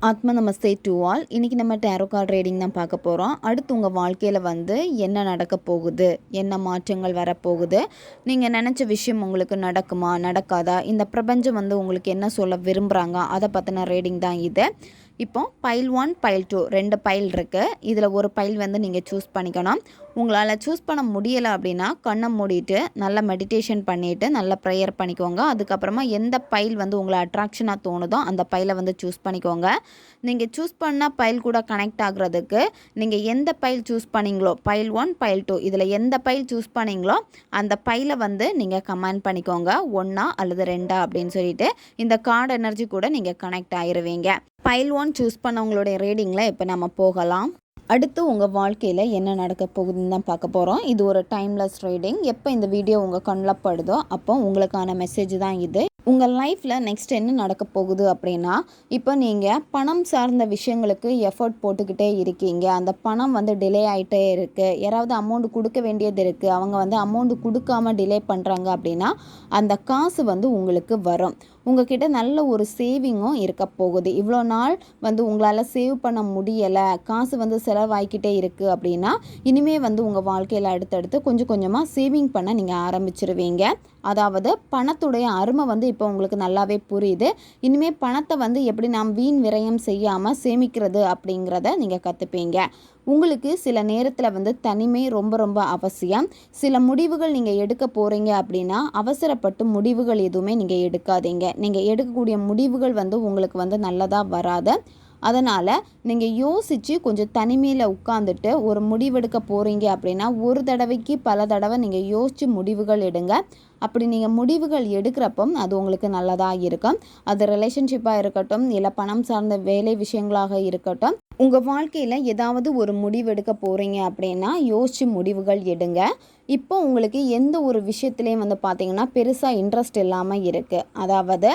ஆத்ம நமஸ்தே to all. இன்றைக்கி நம்ம டேரோ கார்டு ரீடிங் தான் பார்க்க போகிறோம். அடுத்து உங்கள் வாழ்க்கையில் வந்து என்ன நடக்க போகுது, என்ன மாற்றங்கள் வரப்போகுது, நீங்கள் நினச்ச விஷயம் உங்களுக்கு நடக்குமா நடக்காதா, இந்த பிரபஞ்சம் வந்து உங்களுக்கு என்ன சொல்ல விரும்புகிறாங்க, அதை பற்றின ரீடிங் தான் இது. இப்போ பைல் 1 பைல் 2 2 பைல் இருக்குது. இதில் ஒரு பைல் வந்து நீங்கள் சூஸ் பண்ணிக்கணும். உங்களால் சூஸ் பண்ண முடியலை அப்படின்னா கண்ணை மூடிட்டு நல்லா மெடிடேஷன் பண்ணிவிட்டு நல்லா ப்ரேயர் பண்ணிக்கோங்க. அதுக்கப்புறமா எந்த பைல் வந்து உங்களை அட்ராக்ஷனாக தோணுதோ அந்த பைலை வந்து சூஸ் பண்ணிக்கோங்க. நீங்கள் சூஸ் பண்ண பைல் கூட கனெக்ட் ஆகுறதுக்கு நீங்கள் எந்த பைல் சூஸ் பண்ணிங்களோ, பைல் 1 பைல் 2 இதில் எந்த பைல் சூஸ் பண்ணிங்களோ அந்த பைலை வந்து நீங்கள் கமெண்ட் பண்ணிக்கோங்க, 1 அல்லது 2 அப்படின்னு சொல்லிட்டு. இந்த கார்டு எனர்ஜி கூட நீங்கள் கனெக்ட் ஆகிருவீங்க. பைல் 1 சூஸ் பண்ணவங்களுடைய ரீடிங்கில் இப்போ நம்ம போகலாம். அடுத்து உங்கள் வாழ்க்கையில் என்ன நடக்க போகுதுன்னு தான் பார்க்க போகிறோம். இது ஒரு டைம்லெஸ் ரீடிங். எப்போ இந்த வீடியோ உங்கள் கண்ணில் படுதோ அப்போ உங்களுக்கான மெசேஜ் தான் இது. உங்கள் லைஃப்பில் நெக்ஸ்ட் என்ன நடக்க போகுது அப்படின்னா, இப்போ நீங்கள் பணம் சார்ந்த விஷயங்களுக்கு எஃபர்ட் போட்டுக்கிட்டே இருக்கீங்க. அந்த பணம் வந்து டிலே ஆகிட்டே இருக்குது. யாராவது அமௌண்ட் கொடுக்க வேண்டியது இருக்குது, அவங்க வந்து அமௌண்ட் கொடுக்காம டிலே பண்ணுறாங்க அப்படின்னா அந்த காசு வந்து உங்களுக்கு வரும். உங்ககிட்ட நல்ல ஒரு சேவிங்கும் இருக்க போகுது. இவ்வளோ நாள் வந்து உங்களால் சேவ் பண்ண முடியலை, காசு வந்து செலவாகிக்கிட்டே இருக்குது அப்படின்னா இனிமேல் வந்து உங்கள் வாழ்க்கையில் அடுத்தடுத்து கொஞ்சம் கொஞ்சமாக சேவிங் பண்ண நீங்கள் ஆரம்பிச்சிருவீங்க. அதாவது பணத்துடைய அருமை வந்து இப்போ உங்களுக்கு நல்லாவே புரியுது. இனிமேல் பணத்தை வந்து எப்படி நாம் வீண் விரயம் செய்யாமல் சேமிக்கிறது அப்படிங்கிறத நீங்கள் கற்றுப்பீங்க. உங்களுக்கு சில நேரத்தில் வந்து தனிமை ரொம்ப ரொம்ப அவசியம். சில முடிவுகள் நீங்கள் எடுக்க போகிறீங்க அப்படின்னா அவசரப்பட்டு முடிவுகள் எதுவுமே நீங்கள் எடுக்காதீங்க. நீங்கள் எடுக்கக்கூடிய முடிவுகள் வந்து உங்களுக்கு வந்து நல்லதாக வராது. அதனால் நீங்கள் யோசித்து கொஞ்சம் தனிமையில் உட்காந்துட்டு ஒரு முடிவெடுக்க போகிறீங்க அப்படின்னா ஒரு தடவைக்கு பல தடவை நீங்கள் யோசித்து முடிவுகள் எடுங்க. அப்படி நீங்கள் முடிவுகள் எடுக்கிறப்போ அது உங்களுக்கு நல்லதாக இருக்கும். அது ரிலேஷன்ஷிப்பாக இருக்கட்டும், இல்லை பணம் சார்ந்த வேலை விஷயங்களாக இருக்கட்டும். உங்கள் வாழ்க்கையில் ஏதாவது ஒரு முடிவெடுக்க போகிறீங்க அப்படின்னா யோசித்து முடிவுகள் எடுங்க. இப்போ உங்களுக்கு எந்த ஒரு விஷயத்துலேயும் வந்து பார்த்தீங்கன்னா பெருசாக இன்ட்ரெஸ்ட் இல்லாமல் இருக்குது. அதாவது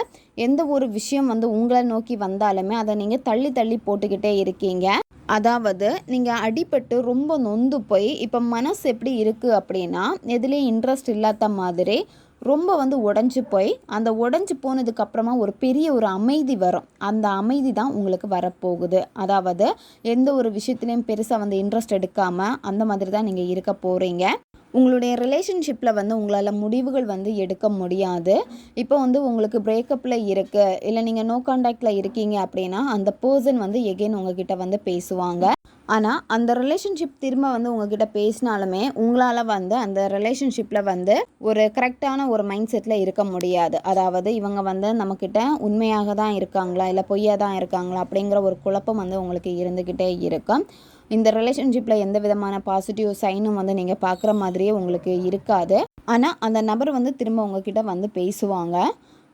எந்த ஒரு விஷயம் வந்து உங்களை நோக்கி வந்தாலுமே அதை நீங்கள் தள்ளி தள்ளி போட்டுக்கிட்டே இருக்கீங்க. அதாவது நீங்கள் அடிபட்டு ரொம்ப நொந்து போய் இப்போ மனசு எப்படி இருக்குது அப்படின்னா எதுலேயும் இன்ட்ரெஸ்ட் இல்லாத மாதிரி ரொம்ப வந்து உடஞ்சி போய் அந்த உடஞ்சி போனதுக்கப்புறமா ஒரு பெரிய ஒரு அமைதி வரும். அந்த அமைதி தான் உங்களுக்கு வரப்போகுது. அதாவது எந்த ஒரு விஷயத்துலையும் பெருசாக வந்து இன்ட்ரெஸ்ட் எடுக்காமல் அந்த மாதிரி தான் நீங்கள் இருக்க போகிறீங்க. உங்களுடைய ரிலேஷன்ஷிப்பில் வந்து உங்களால் முடிவுகள் வந்து எடுக்க முடியாது. இப்போ வந்து உங்களுக்கு பிரேக்கப்பில் இருக்குது, இல்லை நீங்கள் நோ கான்டாக்டில் இருக்கீங்க அப்படின்னா அந்த பர்சன் வந்து எகெயின் உங்ககிட்ட வந்து பேசுவாங்க. ஆனால் அந்த ரிலேஷன்ஷிப் திரும்ப வந்து உங்ககிட்ட பேசினாலுமே உங்களால் வந்து அந்த ரிலேஷன்ஷிப்பில் வந்து ஒரு கரெக்டான ஒரு மைண்ட் செட்டில் இருக்க முடியாது. அதாவது இவங்க வந்து நம்மக்கிட்ட உண்மையாக தான் இருக்காங்களா இல்லை பொய்யாக தான் இருக்காங்களா அப்படிங்கிற ஒரு குழப்பம் வந்து உங்களுக்கு இருந்துக்கிட்டே இருக்கும். இந்த ரிலேஷன்ஷிப்பில் எந்த விதமான பாசிட்டிவ் சைனும் வந்து நீங்கள் பார்க்குற மாதிரியே உங்களுக்கு இருக்காது. ஆனால் அந்த நபர் வந்து திரும்ப உங்ககிட்ட வந்து பேசுவாங்க.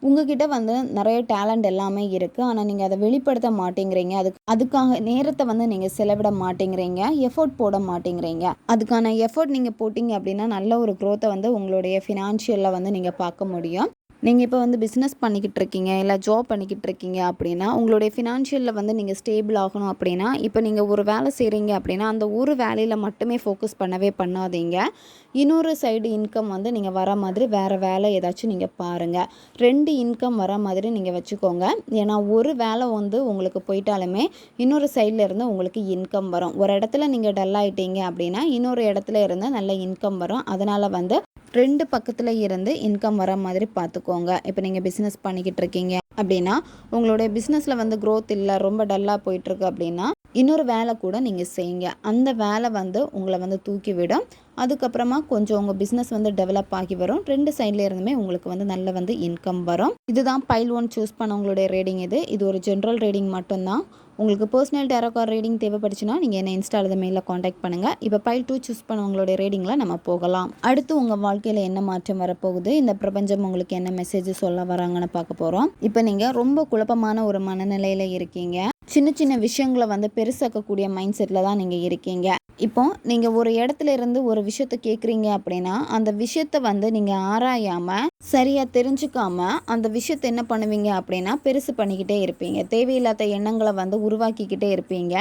உங்ககிட்ட வந்து நிறைய டேலண்ட் எல்லாமே இருக்குது. ஆனால் நீங்கள் அதை வெளிப்படுத்த மாட்டேங்கிறீங்க. அதுக்காக நேரத்தை வந்து நீங்கள் செலவிட மாட்டேங்கிறீங்க, எஃபோர்ட் போட மாட்டேங்கிறீங்க. அதுக்கான எஃபோர்ட் நீங்கள் போட்டிங்க அப்படின்னா நல்ல ஒரு க்ரோத்தை வந்து உங்களுடைய ஃபினான்ஷியலில் வந்து நீங்கள் பார்க்க முடியும். நீங்கள் இப்போ வந்து பிஸ்னஸ் பண்ணிக்கிட்டு இருக்கீங்க, இல்லை ஜாப் பண்ணிக்கிட்டு இருக்கீங்க அப்படின்னா உங்களுடைய ஃபினான்ஷியலில் வந்து நீங்கள் ஸ்டேபிள் ஆகணும் அப்படின்னா இப்போ நீங்கள் ஒரு வேலை செய்கிறீங்க அப்படின்னா அந்த ஒரு வேலையில் மட்டுமே ஃபோக்கஸ் பண்ணவே பண்ணாதீங்க. இன்னொரு சைடு இன்கம் வந்து நீங்கள் வர மாதிரி வேறு வேலை ஏதாச்சும் நீங்கள் பாருங்கள். 2 இன்கம் வர மாதிரி நீங்கள் வச்சுக்கோங்க. ஏன்னா ஒரு வேலை வந்து உங்களுக்கு போயிட்டாலுமே இன்னொரு சைடில் இருந்து உங்களுக்கு இன்கம் வரும். ஒரு இடத்துல நீங்கள் டல் ஆகிட்டீங்க அப்படின்னா இன்னொரு இடத்துல இருந்து நல்ல இன்கம் வரும். அதனால் வந்து 2 பக்கத்தில் இருந்து இன்கம் வர மாதிரி பார்த்துக்கோங்க. இப்போ நீங்கள் பிஸ்னஸ் பண்ணிக்கிட்டு இருக்கீங்க அப்படின்னா உங்களுடைய பிஸ்னஸில் வந்து க்ரோத் இல்லை, ரொம்ப டல்லாக போயிட்டுருக்கு அப்படின்னா இன்னொரு வேலை கூட நீங்கள் செய்யுங்க. அந்த வேலை வந்து உங்களை வந்து தூக்கி விடும். அதுக்கப்புறமா கொஞ்சம் உங்கள் பிஸ்னஸ் வந்து டெவலப் ஆகி வரும். 2 சைடில் இருந்துமே உங்களுக்கு வந்து நல்ல வந்து இன்கம் வரும். இதுதான் பைல் 1 சூஸ் பண்ணவங்களுடைய ரீடிங். இது ஒரு ஜென்ரல் ரீடிங் மட்டும்தான். உங்களுக்கு பர்சனல் டேரோ கார்டு ரீடிங் தேவைப்படுச்சுன்னா நீங்கள் என்ன இன்ஸ்டா அல்லது மெயிலில் காண்டாக்ட் பண்ணுங்கள். இப்போ பைல் 2 சூஸ் பண்ணவங்களுடைய ரீடிங்கில் நம்ம போகலாம். அடுத்து உங்கள் வாழ்க்கையில் என்ன மாற்றம் வரப்போகுது, இந்த பிரபஞ்சம் உங்களுக்கு என்ன மெசேஜ் சொல்ல வராங்கன்னு பார்க்க போகிறோம். இப்போ நீங்கள் ரொம்ப குழப்பமான ஒரு மனநிலையில் இருக்கீங்க. சின்ன சின்ன விஷயங்களை வந்து பெருசாக்கக்கூடிய மைண்ட் செட்டில் தான் நீங்கள் இருக்கீங்க. இப்போ நீங்கள் ஒரு இடத்துல இருந்து ஒரு விஷயத்த கேட்குறீங்க அப்படின்னா அந்த விஷயத்த வந்து நீங்கள் ஆராயாமல் சரியாக தெரிஞ்சுக்காம அந்த விஷயத்தை என்ன பண்ணுவீங்க அப்படின்னா பெருசு பண்ணிக்கிட்டே இருப்பீங்க. தேவையில்லாத எண்ணங்களை வந்து உருவாக்கிக்கிட்டே இருப்பீங்க.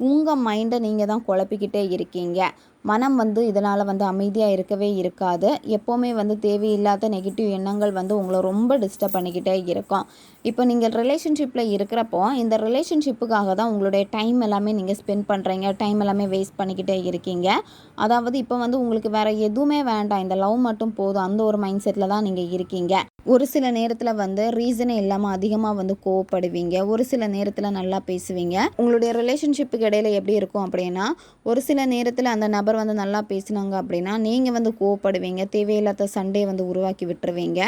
உங்கள் மைண்டை நீங்கள் தான் குழப்பிக்கிட்டே இருக்கீங்க. மனம் வந்து இதனால் வந்து அமைதியாக இருக்கவே இருக்காது. எப்போவுமே வந்து தேவையில்லாத நெகட்டிவ் எண்ணங்கள் வந்து உங்களை ரொம்ப டிஸ்டர்ப் பண்ணிக்கிட்டே இருக்கும். இப்போ நீங்கள் ரிலேஷன்ஷிப்பில் இருக்கிறப்போ இந்த ரிலேஷன்ஷிப்புக்காக தான் உங்களுடைய டைம் எல்லாமே நீங்கள் ஸ்பெண்ட் பண்ணுறீங்க, டைம் எல்லாமே வேஸ்ட் பண்ணிக்கிட்டே இருக்கீங்க. அதாவது இப்போ வந்து உங்களுக்கு வேறு எதுவுமே வேண்டாம், இந்த லவ் மட்டும் போதும், அந்த ஒரு மைண்ட் செட்டில் தான் நீங்கள் இருக்கீங்க. ஒரு சில நேரத்தில் வந்து ரீசனே இல்லாமல் அதிகமாக வந்து கோவப்படுவீங்க, ஒரு சில நேரத்தில் நல்லா பேசுவீங்க. உங்களுடைய ரிலேஷன்ஷிப்புக்கு இடையில எப்படி இருக்கும் அப்படின்னா, ஒரு சில நேரத்தில் அந்த நபர் வந்து நல்லா பேசினாங்க அப்படின்னா நீங்கள் வந்து கோவப்படுவீங்க, தேவையில்லாத சண்டே வந்து உருவாக்கி விட்டுருவீங்க.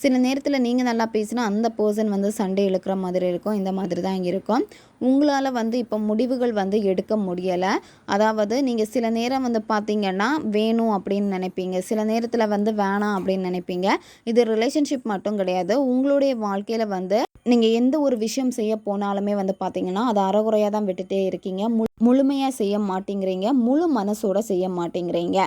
சில நேரத்தில் நீங்கள் நல்லா பேசினா அந்த பர்சன் வந்து சண்டே இழுக்கிற மாதிரி இருக்கும். இந்த மாதிரி தான் இருக்கும். உங்களால் வந்து இப்போ முடிவுகள் வந்து எடுக்க முடியலை. அதாவது நீங்கள் சில நேரம் வந்து பார்த்தீங்கன்னா வேணும் அப்படின்னு நினைப்பீங்க, சில நேரத்தில் வந்து வேணாம் அப்படின்னு நினைப்பீங்க. இது ரிலேஷன்ஷிப் மட்டும் கிடையாது, உங்களுடைய வாழ்க்கையில் வந்து நீங்கள் எந்த ஒரு விஷயம் செய்ய போனாலுமே வந்து பார்த்தீங்கன்னா அதை அறகுறையாக தான் விட்டுட்டே இருக்கீங்க, முழுமையாக செய்ய மாட்டேங்கிறீங்க, முழு மனசோட செய்ய மாட்டேங்கிறீங்க.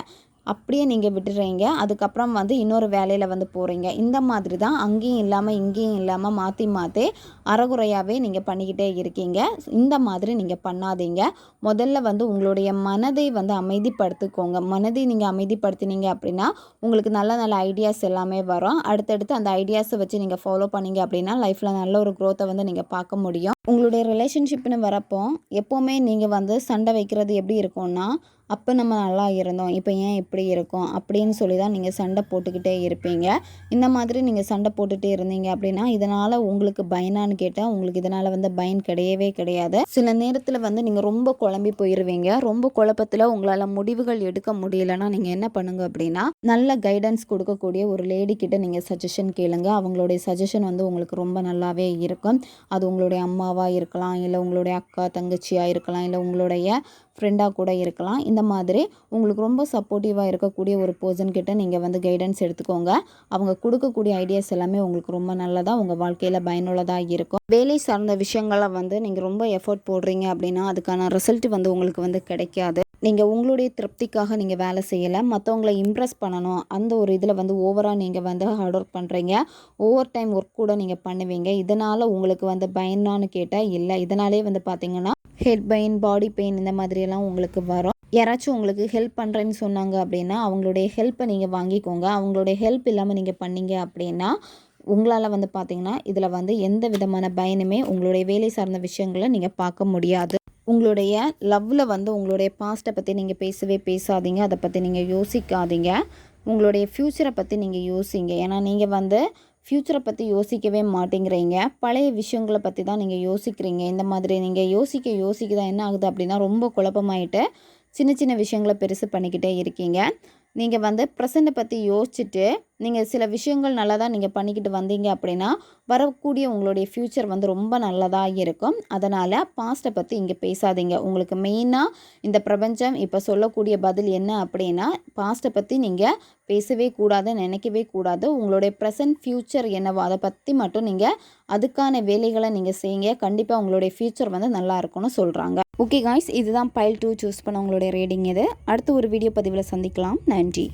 அப்படியே நீங்கள் விட்டுறீங்க, அதுக்கப்புறம் வந்து இன்னொரு வேலையில் வந்து போகிறீங்க. இந்த மாதிரி தான் அங்கேயும் இல்லாமல் இங்கேயும் இல்லாமல் மாற்றி மாற்றி அறகுறையாகவே நீங்கள் பண்ணிக்கிட்டே இருக்கீங்க. இந்த மாதிரி நீங்கள் பண்ணாதீங்க. முதல்ல வந்து உங்களுடைய மனதை வந்து அமைதிப்படுத்திக்கோங்க. மனதை நீங்கள் அமைதிப்படுத்தினீங்க அப்படின்னா உங்களுக்கு நல்ல நல்ல ஐடியாஸ் எல்லாமே வரும். அடுத்தடுத்து அந்த ஐடியாஸை வச்சு நீங்கள் ஃபாலோ பண்ணீங்க அப்படின்னா லைஃப்பில் நல்ல ஒரு க்ரோத்தை வந்து நீங்கள் பார்க்க முடியும். உங்களுடைய ரிலேஷன்ஷிப்னு வரப்போ எப்போவுமே நீங்கள் வந்து சண்டை வைக்கிறது எப்படி இருக்கும்னா, அப்போ நம்ம நல்லா இருந்தோம், இப்போ ஏன் இப்படி இருக்கோம் அப்படின்னு சொல்லி தான் நீங்கள் சண்டை போட்டுக்கிட்டே இருப்பீங்க. இந்த மாதிரி நீங்கள் சண்டை போட்டுகிட்டே இருந்தீங்க அப்படின்னா இதனால் உங்களுக்கு பயனான்னு கேட்டால் உங்களுக்கு இதனால் வந்து பயன் கிடையவே கிடையாது. சில நேரத்தில் வந்து நீங்கள் ரொம்ப குழம்பி போயிடுவீங்க. ரொம்ப குழப்பத்தில் உங்களால் முடிவுகள் எடுக்க முடியலைன்னா நீங்கள் என்ன பண்ணுங்க அப்படின்னா, நல்ல கைடன்ஸ் கொடுக்கக்கூடிய ஒரு லேடி கிட்ட நீங்கள் சஜஷன் கேளுங்க. அவங்களுடைய சஜஷன் வந்து உங்களுக்கு ரொம்ப நல்லாவே இருக்கும். அது உங்களுடைய அம்மாவாக இருக்கலாம், இல்லை உங்களுடைய அக்கா தங்கச்சியாக இருக்கலாம், இல்லை உங்களுடைய ஃப்ரெண்டாக கூட இருக்கலாம். இந்த மாதிரி உங்களுக்கு ரொம்ப சப்போர்ட்டிவாக இருக்கக்கூடிய ஒரு பர்சன் கிட்ட நீங்கள் வந்து கைடன்ஸ் எடுத்துக்கோங்க. அவங்க கொடுக்கக்கூடிய ஐடியாஸ் எல்லாமே உங்களுக்கு ரொம்ப நல்லதாக உங்கள் வாழ்க்கையில் பயனுள்ளதாக இருக்கும். வேலை சார்ந்த விஷயங்களை வந்து நீங்கள் ரொம்ப எஃபோர்ட் போடுறீங்க அப்படின்னா அதுக்கான ரிசல்ட் வந்து உங்களுக்கு வந்து கிடைக்காது. நீங்கள் உங்களுடைய திருப்திக்காக நீங்கள் வேலை செய்யலை, மற்றவங்களை இம்ப்ரெஸ் பண்ணணும் அந்த ஒரு இதில் வந்து ஓவராக நீங்கள் வந்து ஹார்ட் ஒர்க் பண்ணுறீங்க. ஓவர் டைம் ஒர்க் கூட நீங்கள் பண்ணுவீங்க. இதனால் உங்களுக்கு வந்து பயனான்னு கேட்டால் இல்லை. இதனாலே வந்து பார்த்திங்கன்னா ஹெட் பெயின், பாடி பெயின் இந்த மாதிரியெல்லாம் உங்களுக்கு வரும். யாராச்சும் உங்களுக்கு ஹெல்ப் பண்ணுறேன்னு சொன்னாங்க அப்படின்னா அவங்களுடைய ஹெல்ப்பை நீங்கள் வாங்கிக்கோங்க. அவங்களுடைய ஹெல்ப் இல்லாமல் நீங்கள் பண்ணீங்க அப்படின்னா உங்களால் வந்து பார்த்திங்கன்னா இதில் வந்து எந்த விதமான பயனுமே உங்களுடைய வேலை சார்ந்த விஷயங்களை நீங்கள் பார்க்க முடியாது. உங்களுடைய லவ்வில் வந்து உங்களுடைய பாஸ்ட்டை பற்றி நீங்கள் பேசவே பேசாதீங்க, அதை பற்றி நீங்கள் யோசிக்காதீங்க. உங்களுடைய ஃப்யூச்சரை பற்றி நீங்கள் யோசிங்க. ஏன்னா நீங்கள் வந்து ஃப்யூச்சரை பற்றி யோசிக்கவே மாட்டேங்கிறீங்க, பழைய விஷயங்களை பற்றி தான் நீங்கள் யோசிக்கிறீங்க. இந்த மாதிரி நீங்கள் யோசிக்க தான் என்ன ஆகுது அப்படின்னா ரொம்ப குழப்பமாயிட்டு சின்ன சின்ன விஷயங்களை பெருசு பண்ணிக்கிட்டே இருக்கீங்க. நீங்கள் வந்து ப்ரெசண்ட்டை பற்றி யோசிச்சுட்டு நீங்கள் சில விஷயங்கள் நல்லதாக நீங்கள் பண்ணிக்கிட்டு வந்தீங்க அப்படின்னா வரக்கூடிய உங்களுடைய ஃப்யூச்சர் வந்து ரொம்ப நல்லதாக இருக்கும். அதனால் பாஸ்ட்டை பற்றி இங்கே பேசாதீங்க. உங்களுக்கு மெயினாக இந்த பிரபஞ்சம் இப்போ சொல்லக்கூடிய பதில் என்ன அப்படின்னா, பாஸ்ட்டை பற்றி நீங்கள் பேசவே கூடாது, நினைக்கவே கூடாது. உங்களுடைய ப்ரெசன்ட் ஃப்யூச்சர் என்னவோ அதை பற்றி மட்டும் நீங்கள் அதுக்கான வேலைகளை நீங்கள் செய்யுங்க. கண்டிப்பாக உங்களுடைய ஃப்யூச்சர் வந்து நல்லா இருக்கும்னு சொல்கிறாங்க. ஓகே காய்ஸ், இதுதான் பைல் 2 சூஸ் பண்ண உங்களுடைய ரீடிங். இது அடுத்து ஒரு வீடியோ பதிவில் சந்திக்கலாம். நன்றி.